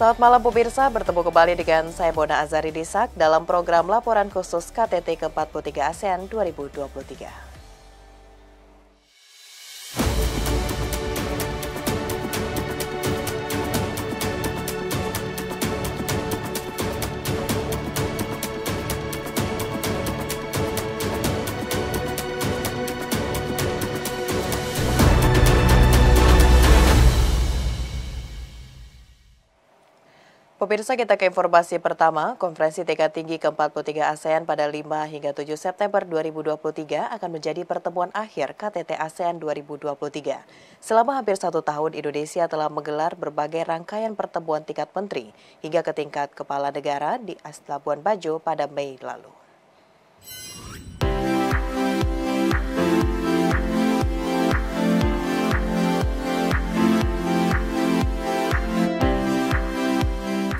Selamat malam pemirsa, bertemu kembali dengan saya Bona Azari Disak dalam program Laporan Khusus KTT ke-43 ASEAN 2023. Pemirsa, kita ke informasi pertama. Konferensi tingkat tinggi ke-43 ASEAN pada 5 hingga 7 September 2023 akan menjadi pertemuan akhir KTT ASEAN 2023. Selama hampir 1 tahun, Indonesia telah menggelar berbagai rangkaian pertemuan tingkat menteri hingga ke tingkat kepala negara di Labuan Bajo pada Mei lalu.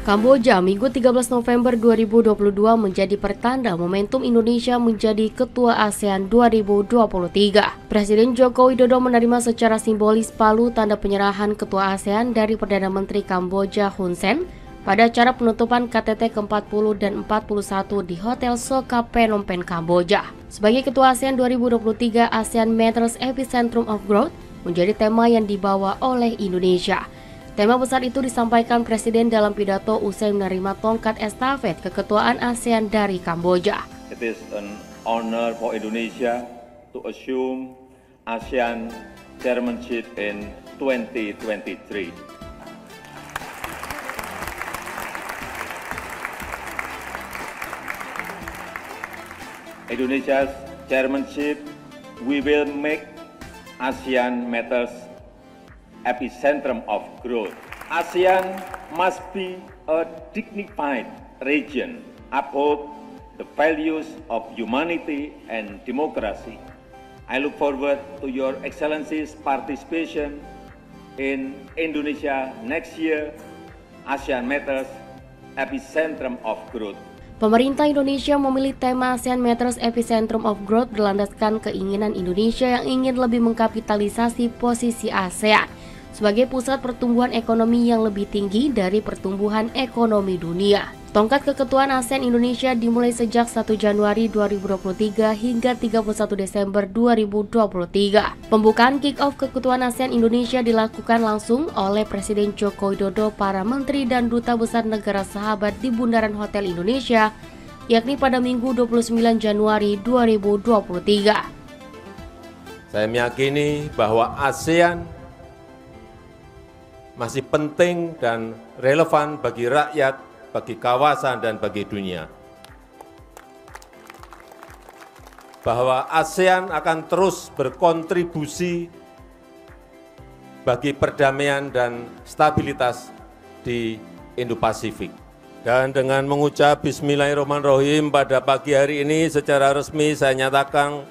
Kamboja, Minggu 13 November 2022 menjadi pertanda momentum Indonesia menjadi Ketua ASEAN 2023. Presiden Joko Widodo menerima secara simbolis palu tanda penyerahan Ketua ASEAN dari Perdana Menteri Kamboja Hun Sen pada acara penutupan KTT ke-40 dan 41 di Hotel Soka Phnom Penh, Kamboja. Sebagai Ketua ASEAN 2023, ASEAN Matters Epicentrum of Growth menjadi tema yang dibawa oleh Indonesia. Tema besar itu disampaikan Presiden dalam pidato usai menerima tongkat estafet keketuaan ASEAN dari Kamboja. It is an honor for Indonesia to assume ASEAN chairmanship in 2023. Indonesia's chairmanship, we will make ASEAN Matters epicentrum of growth. ASEAN must be a dignified region, uphold the values of humanity and democracy. I look forward to your Excellency's participation in Indonesia next year, ASEAN Matters epicentrum of growth. Pemerintah Indonesia memilih tema ASEAN Matters Epicentrum of Growth berlandaskan keinginan Indonesia yang ingin lebih mengkapitalisasi posisi ASEAN sebagai pusat pertumbuhan ekonomi yang lebih tinggi dari pertumbuhan ekonomi dunia. Tongkat keketuaan ASEAN Indonesia dimulai sejak 1 Januari 2023 hingga 31 Desember 2023. Pembukaan kick-off keketuaan ASEAN Indonesia dilakukan langsung oleh Presiden Joko Widodo, para menteri dan duta besar negara sahabat di Bundaran Hotel Indonesia, yakni pada Minggu 29 Januari 2023. Saya meyakini bahwa ASEAN masih penting dan relevan bagi rakyat, bagi kawasan, dan bagi dunia. Bahwa ASEAN akan terus berkontribusi bagi perdamaian dan stabilitas di Indo-Pasifik. Dan dengan mengucap Bismillahirrahmanirrahim pada pagi hari ini secara resmi saya nyatakan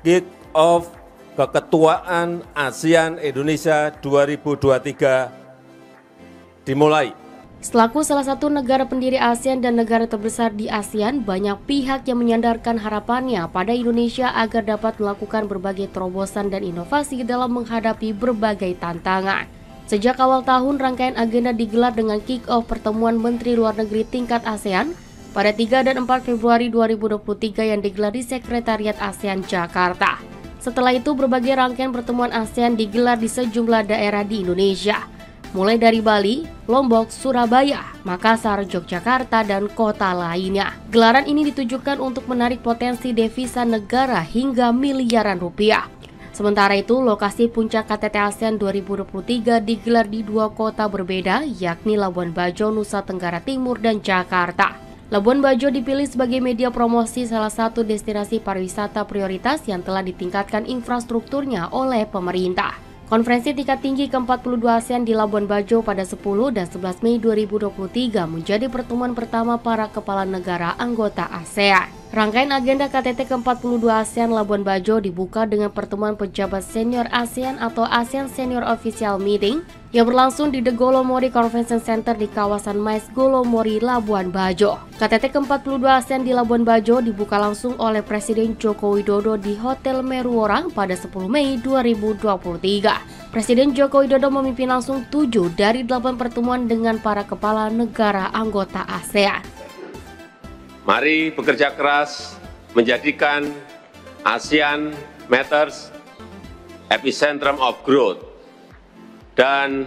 kick-off keketuaan ASEAN Indonesia 2023 dimulai. Selaku salah satu negara pendiri ASEAN dan negara terbesar di ASEAN, banyak pihak yang menyandarkan harapannya pada Indonesia agar dapat melakukan berbagai terobosan dan inovasi dalam menghadapi berbagai tantangan. Sejak awal tahun, rangkaian agenda digelar dengan kick-off pertemuan Menteri Luar Negeri tingkat ASEAN pada 3 dan 4 Februari 2023 yang digelar di Sekretariat ASEAN Jakarta. Setelah itu, berbagai rangkaian pertemuan ASEAN digelar di sejumlah daerah di Indonesia, mulai dari Bali, Lombok, Surabaya, Makassar, Yogyakarta, dan kota lainnya. Gelaran ini ditujukan untuk menarik potensi devisa negara hingga miliaran rupiah. Sementara itu, lokasi puncak KTT ASEAN 2023 digelar di 2 kota berbeda, yakni Labuan Bajo, Nusa Tenggara Timur, dan Jakarta. Labuan Bajo dipilih sebagai media promosi salah satu destinasi pariwisata prioritas yang telah ditingkatkan infrastrukturnya oleh pemerintah. Konferensi tingkat tinggi ke-42 ASEAN di Labuan Bajo pada 10 dan 11 Mei 2023 menjadi pertemuan pertama para kepala negara anggota ASEAN. Rangkaian agenda KTT ke-42 ASEAN Labuan Bajo dibuka dengan pertemuan pejabat senior ASEAN atau ASEAN Senior Official Meeting yang berlangsung di The Golomori Convention Center di kawasan Mais Golomori, Labuan Bajo. KTT ke-42 ASEAN di Labuan Bajo dibuka langsung oleh Presiden Joko Widodo di Hotel Meruorang pada 10 Mei 2023. Presiden Joko Widodo memimpin langsung 7 dari 8 pertemuan dengan para kepala negara anggota ASEAN. Mari bekerja keras menjadikan ASEAN Matters epicentrum of growth. Dan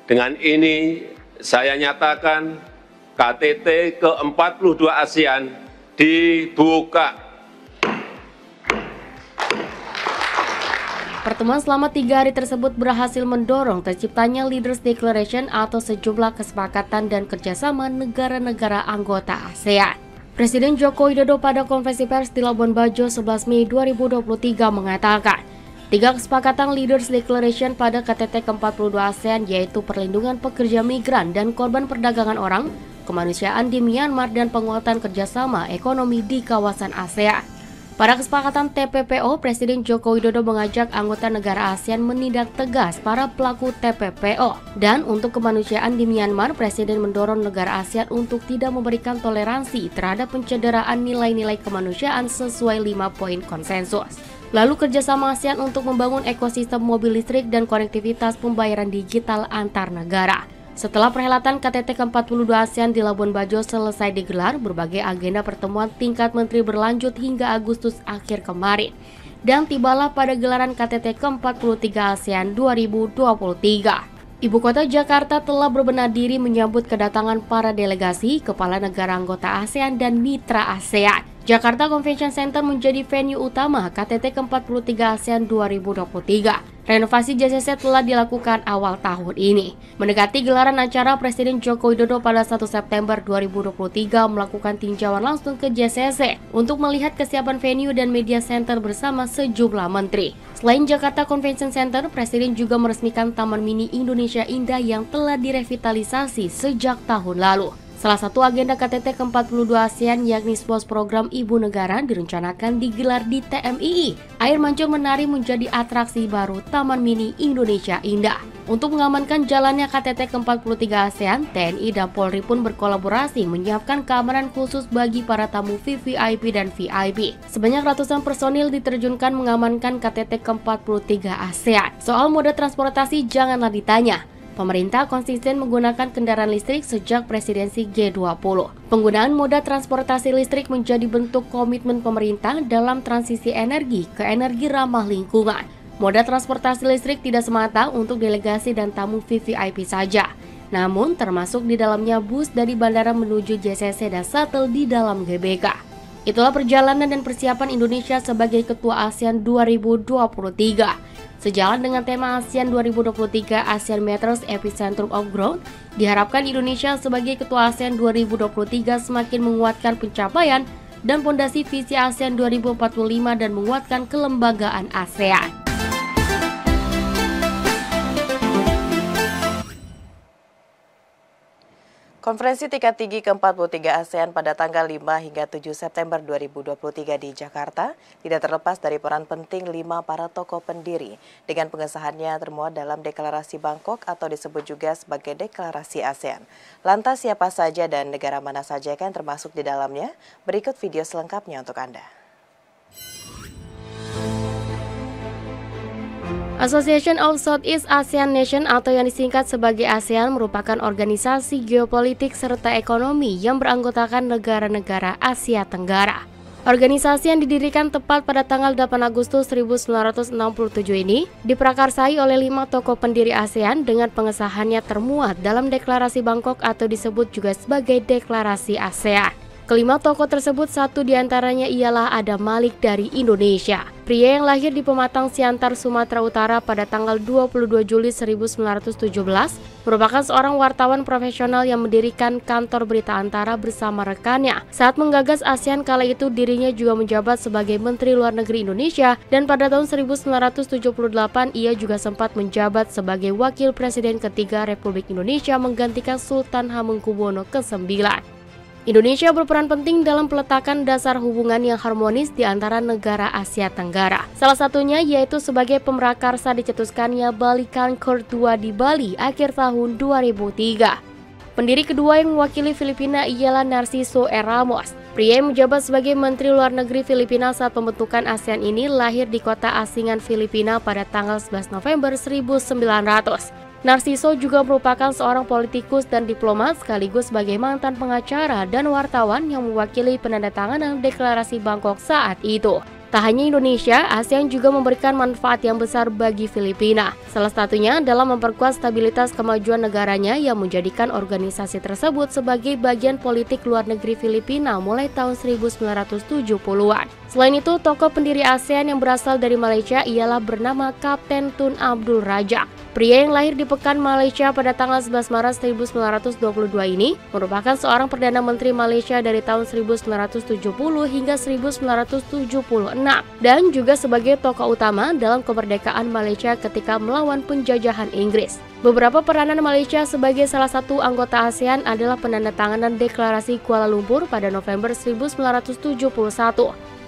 dengan ini saya nyatakan KTT ke-42 ASEAN dibuka. Pertemuan selama 3 hari tersebut berhasil mendorong terciptanya Leaders Declaration atau sejumlah kesepakatan dan kerjasama negara-negara anggota ASEAN. Presiden Joko Widodo pada konferensi pers di Labuan Bajo 11 Mei 2023 mengatakan, 3 kesepakatan Leaders Declaration pada KTT ke-42 ASEAN yaitu perlindungan pekerja migran dan korban perdagangan orang, kemanusiaan di Myanmar, dan penguatan kerjasama ekonomi di kawasan ASEAN. Pada kesepakatan TPPO, Presiden Joko Widodo mengajak anggota negara ASEAN menindak tegas para pelaku TPPO. Dan untuk kemanusiaan di Myanmar, Presiden mendorong negara ASEAN untuk tidak memberikan toleransi terhadap pencederaan nilai-nilai kemanusiaan sesuai 5 poin konsensus. Lalu kerjasama ASEAN untuk membangun ekosistem mobil listrik dan konektivitas pembayaran digital antar negara. Setelah perhelatan KTT ke-42 ASEAN di Labuan Bajo selesai digelar, berbagai agenda pertemuan tingkat menteri berlanjut hingga Agustus akhir kemarin. Dan tibalah pada gelaran KTT ke-43 ASEAN 2023. Ibu kota Jakarta telah berbenah diri menyambut kedatangan para delegasi, kepala negara anggota ASEAN dan mitra ASEAN. Jakarta Convention Center menjadi venue utama KTT ke-43 ASEAN 2023. Renovasi JCC telah dilakukan awal tahun ini. Mendekati gelaran acara, Presiden Joko Widodo pada 1 September 2023 melakukan tinjauan langsung ke JCC untuk melihat kesiapan venue dan media center bersama sejumlah menteri. Selain Jakarta Convention Center, Presiden juga meresmikan Taman Mini Indonesia Indah yang telah direvitalisasi sejak tahun lalu. Salah satu agenda KTT ke-42 ASEAN yakni SPOS program Ibu Negara direncanakan digelar di TMII. Air mancur menari menjadi atraksi baru Taman Mini Indonesia Indah. Untuk mengamankan jalannya KTT ke-43 ASEAN, TNI dan Polri pun berkolaborasi menyiapkan keamanan khusus bagi para tamu VVIP dan VIP. Sebanyak ratusan personil diterjunkan mengamankan KTT ke-43 ASEAN. Soal moda transportasi janganlah ditanya. Pemerintah konsisten menggunakan kendaraan listrik sejak presidensi G20. Penggunaan moda transportasi listrik menjadi bentuk komitmen pemerintah dalam transisi energi ke energi ramah lingkungan. Moda transportasi listrik tidak semata untuk delegasi dan tamu VVIP saja, namun termasuk di dalamnya bus dari bandara menuju JCC dan shuttle di dalam GBK. Itulah perjalanan dan persiapan Indonesia sebagai Ketua ASEAN 2023. Sejalan dengan tema ASEAN 2023 ASEAN Matters Epicentrum of Growth, diharapkan Indonesia sebagai Ketua ASEAN 2023 semakin menguatkan pencapaian dan fondasi visi ASEAN 2045 dan menguatkan kelembagaan ASEAN. Konferensi tingkat tinggi ke-43 ASEAN pada tanggal 5 hingga 7 September 2023 di Jakarta tidak terlepas dari peran penting 5 para tokoh pendiri dengan pengesahannya termuat dalam Deklarasi Bangkok atau disebut juga sebagai Deklarasi ASEAN. Lantas siapa saja dan negara mana saja yang termasuk di dalamnya? Berikut video selengkapnya untuk Anda. Association of Southeast Asian Nations atau yang disingkat sebagai ASEAN merupakan organisasi geopolitik serta ekonomi yang beranggotakan negara-negara Asia Tenggara. Organisasi yang didirikan tepat pada tanggal 8 Agustus 1967 ini diprakarsai oleh 5 tokoh pendiri ASEAN dengan pengesahannya termuat dalam Deklarasi Bangkok atau disebut juga sebagai Deklarasi ASEAN. Kelima tokoh tersebut, satu diantaranya ialah Adam Malik dari Indonesia. Pria yang lahir di Pematang Siantar, Sumatera Utara pada tanggal 22 Juli 1917, merupakan seorang wartawan profesional yang mendirikan kantor berita Antara bersama rekannya. Saat menggagas ASEAN kala itu, dirinya juga menjabat sebagai Menteri Luar Negeri Indonesia, dan pada tahun 1978 ia juga sempat menjabat sebagai Wakil Presiden ketiga Republik Indonesia menggantikan Sultan Hamengkubuwono ke-9. Indonesia berperan penting dalam peletakan dasar hubungan yang harmonis di antara negara Asia Tenggara. Salah satunya yaitu sebagai pemrakarsa dicetuskannya Bali Concord II di Bali akhir tahun 2003. Pendiri kedua yang mewakili Filipina ialah Narciso R. Ramos. Pria yang menjabat sebagai Menteri Luar Negeri Filipina saat pembentukan ASEAN ini lahir di kota asingan Filipina pada tanggal 11 November 1900. Narciso juga merupakan seorang politikus dan diplomat sekaligus sebagai mantan pengacara dan wartawan yang mewakili penandatanganan Deklarasi Bangkok saat itu. Tak hanya Indonesia, ASEAN juga memberikan manfaat yang besar bagi Filipina. Salah satunya dalam memperkuat stabilitas kemajuan negaranya yang menjadikan organisasi tersebut sebagai bagian politik luar negeri Filipina mulai tahun 1970-an. Selain itu, tokoh pendiri ASEAN yang berasal dari Malaysia ialah bernama Kapten Tun Abdul Razak. Pria yang lahir di Pekan, Malaysia pada tanggal 11 Maret 1922 ini merupakan seorang Perdana Menteri Malaysia dari tahun 1970 hingga 1976 dan juga sebagai tokoh utama dalam kemerdekaan Malaysia ketika melawan penjajahan Inggris. Beberapa peranan Malaysia sebagai salah satu anggota ASEAN adalah penandatanganan Deklarasi Kuala Lumpur pada November 1971.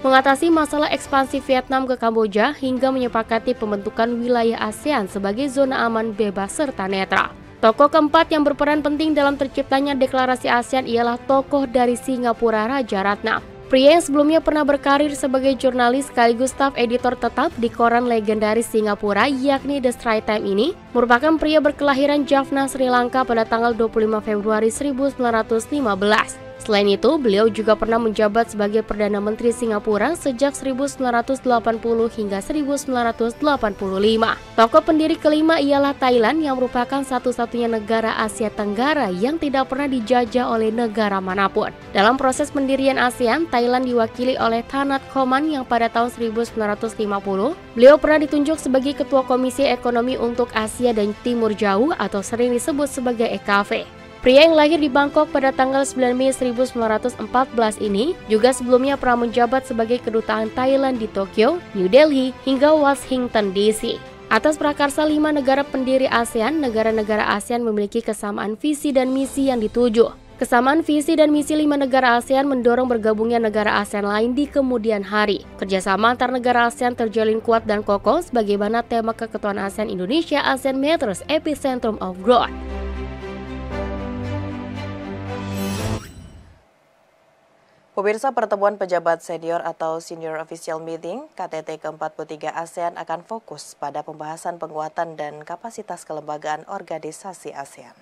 Mengatasi masalah ekspansi Vietnam ke Kamboja hingga menyepakati pembentukan wilayah ASEAN sebagai zona aman, bebas, serta netral. Tokoh keempat yang berperan penting dalam terciptanya Deklarasi ASEAN ialah tokoh dari Singapura, Raja Ratnam. Pria yang sebelumnya pernah berkarir sebagai jurnalis sekaligus staf editor tetap di koran legendaris Singapura yakni The Straits Times ini merupakan pria berkelahiran Jaffna, Sri Lanka pada tanggal 25 Februari 1915. Selain itu, beliau juga pernah menjabat sebagai Perdana Menteri Singapura sejak 1980 hingga 1985. Tokoh pendiri kelima ialah Thailand yang merupakan satu-satunya negara Asia Tenggara yang tidak pernah dijajah oleh negara manapun. Dalam proses pendirian ASEAN, Thailand diwakili oleh Thanat Khoman yang pada tahun 1950, beliau pernah ditunjuk sebagai Ketua Komisi Ekonomi untuk Asia dan Timur Jauh atau sering disebut sebagai EKV. Pria yang lahir di Bangkok pada tanggal 9 Mei 1914 ini juga sebelumnya pernah menjabat sebagai kedutaan Thailand di Tokyo, New Delhi, hingga Washington DC. Atas prakarsa 5 negara pendiri ASEAN, negara-negara ASEAN memiliki kesamaan visi dan misi yang dituju. Kesamaan visi dan misi 5 negara ASEAN mendorong bergabungnya negara ASEAN lain di kemudian hari. Kerjasama antar negara ASEAN terjalin kuat dan kokoh sebagaimana tema keketuaan ASEAN Indonesia ASEAN Matters Epicentrum of Growth. Pemirsa, pertemuan pejabat senior atau Senior Official Meeting KTT ke-43 ASEAN akan fokus pada pembahasan penguatan dan kapasitas kelembagaan organisasi ASEAN.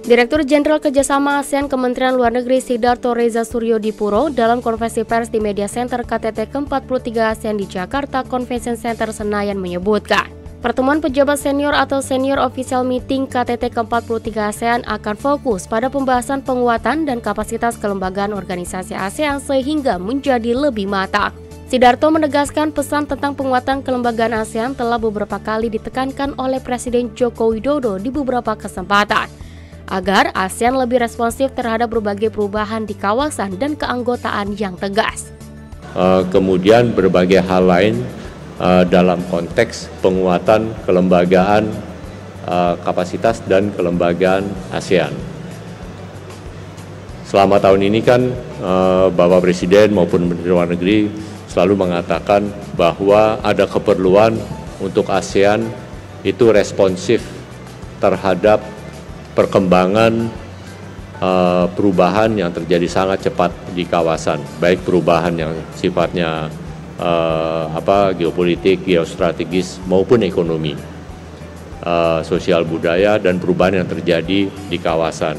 Direktur Jenderal Kerjasama ASEAN Kementerian Luar Negeri Sidarto Reza Suryodipuro dalam konferensi pers di Media Center KTT ke-43 ASEAN di Jakarta Convention Center Senayan menyebutkan, pertemuan pejabat senior atau Senior Official Meeting KTT ke-43 ASEAN akan fokus pada pembahasan penguatan dan kapasitas kelembagaan organisasi ASEAN sehingga menjadi lebih matang. Sidarto menegaskan pesan tentang penguatan kelembagaan ASEAN telah beberapa kali ditekankan oleh Presiden Joko Widodo di beberapa kesempatan, agar ASEAN lebih responsif terhadap berbagai perubahan di kawasan dan keanggotaan yang tegas. Kemudian berbagai hal lain dalam konteks penguatan kelembagaan kapasitas dan kelembagaan ASEAN. Selama tahun ini kan Bapak Presiden maupun Menteri Luar Negeri selalu mengatakan bahwa ada keperluan untuk ASEAN itu responsif terhadap perkembangan perubahan yang terjadi sangat cepat di kawasan, baik perubahan yang sifatnya geopolitik, geostrategis maupun ekonomi, sosial budaya dan perubahan yang terjadi di kawasan.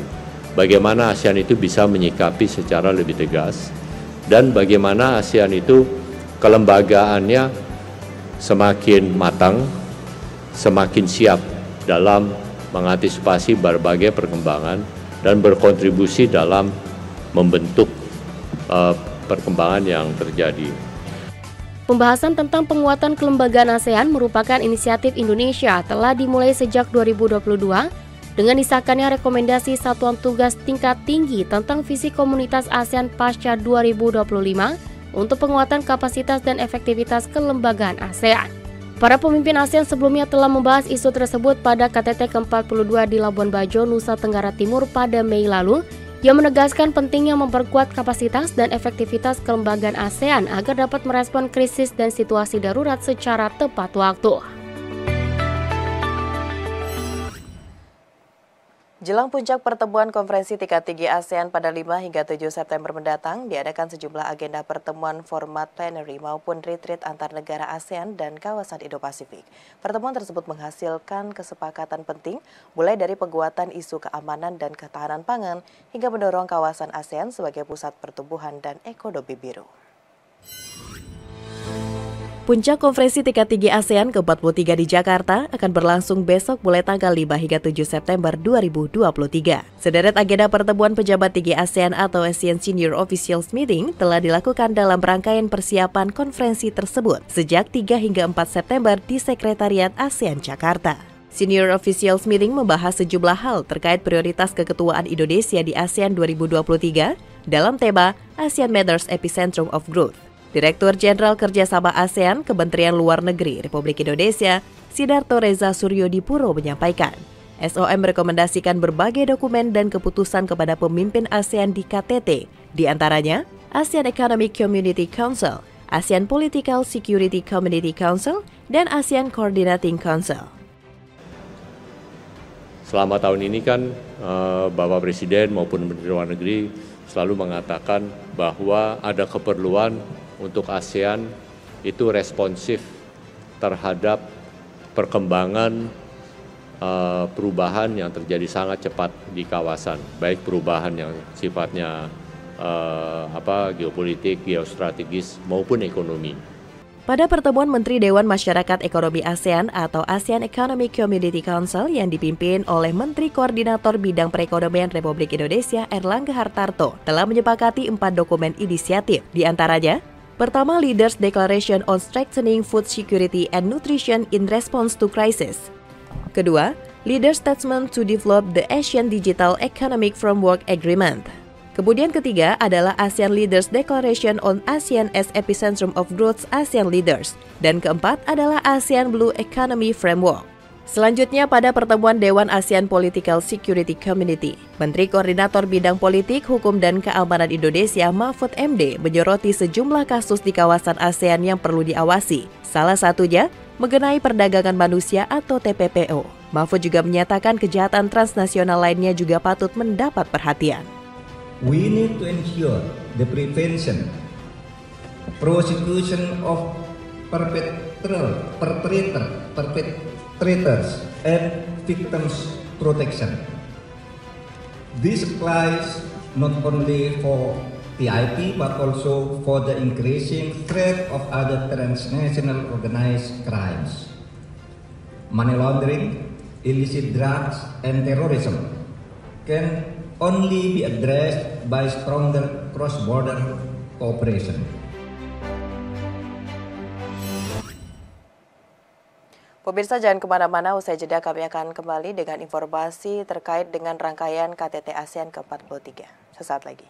Bagaimana ASEAN itu bisa menyikapi secara lebih tegas dan bagaimana ASEAN itu kelembagaannya semakin matang, semakin siap dalam mengantisipasi berbagai perkembangan dan berkontribusi dalam membentuk perkembangan yang terjadi. Pembahasan tentang penguatan kelembagaan ASEAN merupakan inisiatif Indonesia telah dimulai sejak 2022 dengan disahkannya rekomendasi Satuan Tugas Tingkat Tinggi tentang visi komunitas ASEAN pasca 2025 untuk penguatan kapasitas dan efektivitas kelembagaan ASEAN. Para pemimpin ASEAN sebelumnya telah membahas isu tersebut pada KTT ke-42 di Labuan Bajo, Nusa Tenggara Timur pada Mei lalu, yang menegaskan pentingnya memperkuat kapasitas dan efektivitas kelembagaan ASEAN agar dapat merespon krisis dan situasi darurat secara tepat waktu. Jelang puncak pertemuan konferensi tingkat tinggi ASEAN pada 5 hingga 7 September mendatang, diadakan sejumlah agenda pertemuan format plenary maupun retreat antar negara ASEAN dan kawasan Indo-Pasifik. Pertemuan tersebut menghasilkan kesepakatan penting, mulai dari penguatan isu keamanan dan ketahanan pangan, hingga mendorong kawasan ASEAN sebagai pusat pertumbuhan dan ekonomi biru. Puncak konferensi tingkat tinggi ASEAN ke-43 di Jakarta akan berlangsung besok mulai tanggal 5 hingga 7 September 2023. Sederet agenda pertemuan pejabat tinggi ASEAN atau ASEAN Senior Officials Meeting telah dilakukan dalam rangkaian persiapan konferensi tersebut sejak 3 hingga 4 September di Sekretariat ASEAN Jakarta. Senior Officials Meeting membahas sejumlah hal terkait prioritas keketuaan Indonesia di ASEAN 2023 dalam tema ASEAN Matters Epicentrum of Growth. Direktur Jenderal Kerjasama ASEAN Kementerian Luar Negeri Republik Indonesia, Sidarto Reza Suryodipuro menyampaikan, SOM merekomendasikan berbagai dokumen dan keputusan kepada pemimpin ASEAN di KTT, di antaranya ASEAN Economic Community Council, ASEAN Political Security Community Council, dan ASEAN Coordinating Council. Selama tahun ini kan Bapak Presiden maupun Menteri Luar Negeri selalu mengatakan bahwa ada keperluan untuk ASEAN itu responsif terhadap perkembangan perubahan yang terjadi sangat cepat di kawasan, baik perubahan yang sifatnya geopolitik, geostrategis maupun ekonomi. Pada pertemuan Menteri Dewan Masyarakat Ekonomi ASEAN atau ASEAN Economic Community Council yang dipimpin oleh Menteri Koordinator Bidang Perekonomian Republik Indonesia Erlangga Hartarto telah menyepakati 4 dokumen inisiatif, di antaranya pertama, Leaders Declaration on Strengthening Food Security and Nutrition in Response to Crisis. Kedua, Leaders Statement to Develop the Asian Digital Economic Framework Agreement. Kemudian ketiga adalah ASEAN Leaders Declaration on ASEAN as Epicentrum of Growth ASEAN Leaders. Dan keempat adalah ASEAN Blue Economy Framework. Selanjutnya pada pertemuan Dewan ASEAN Political Security Community, Menteri Koordinator Bidang Politik, Hukum, dan Keamanan Indonesia Mahfud MD menyoroti sejumlah kasus di kawasan ASEAN yang perlu diawasi. Salah satunya mengenai perdagangan manusia atau TPPO. Mahfud juga menyatakan kejahatan transnasional lainnya juga patut mendapat perhatian. We need to ensure the prevention, prosecution of perpetrators and victims protection. This applies not only for TIP but also for the increasing threat of other transnational organized crimes. Money laundering, illicit drugs, and terrorism can only be addressed by stronger cross-border cooperation. Pemirsa jangan kemana-mana, usai jeda kami akan kembali dengan informasi terkait dengan rangkaian KTT ASEAN ke-43. Sesaat lagi.